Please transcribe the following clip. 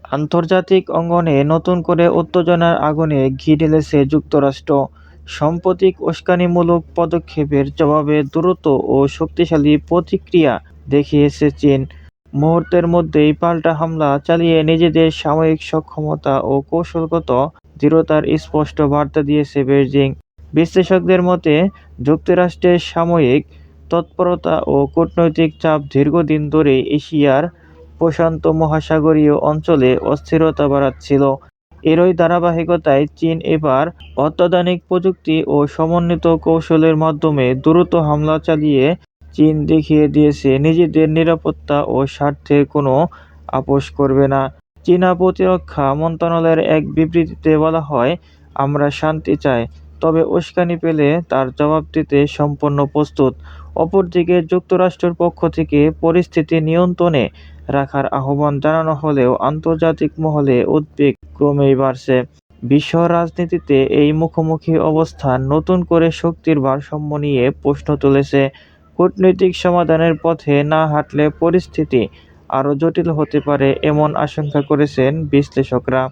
আন্তর্জাতিক অঙ্গনে নতুন করে উত্তেজনার আগুনে ঘি ঢেলেছে যুক্তরাষ্ট্র। সাম্প্রতিক উস্কানিমূলক পদক্ষেপের জবাবে দ্রুত ও শক্তিশালী প্রতিক্রিয়া দেখিয়েছে চীন। মুহূর্তের মধ্যেই পাল্টা হামলা চালিয়ে নিজেদের সামরিক সক্ষমতা ও কৌশলগত দৃঢ়তার স্পষ্ট বার্তা দিয়েছে বেইজিং। বিশ্লেষকদের মতে, যুক্তরাষ্ট্রের সাময়িক তৎপরতা ও কূটনৈতিক চাপ দীর্ঘদিন ধরেই এশিয়ার প্রশান্ত মহাসাগরীয় অঞ্চলে অস্থিরতা বাড়াচ্ছিল। এরই ধারাবাহিকতায় চীন এবার অত্যাধুনিক প্রযুক্তি ও সমন্বিত কৌশলের মাধ্যমে দ্রুত হামলা চালিয়ে চীন দেখিয়ে দিয়েছে নিজেদের নিরাপত্তা ও স্বার্থে কোনো আপোস করবে না। চীনা প্রতিরক্ষা মন্ত্রণালয়ের এক বিবৃতিতে বলা হয়, আমরা শান্তি চাই, তবে উস্কানি পেলে তার জবাব দিতে সম্পূর্ণ প্রস্তুত। অপরদিকে যুক্তরাষ্ট্রের পক্ষ থেকে পরিস্থিতি নিয়ন্ত্রণে রাখার আহ্বান জানানো হলেও আন্তর্জাতিক মহলে উদ্বেগ ক্রমেই বাড়ছে। বিশ্ব রাজনীতিতে এই মুখোমুখি অবস্থান নতুন করে শক্তির ভারসাম্য নিয়ে প্রশ্ন তুলেছে। কূটনৈতিক সমাধানের পথে না হাঁটলে পরিস্থিতি আরও জটিল হতে পারে এমন আশঙ্কা করেছেন বিশ্লেষকরা।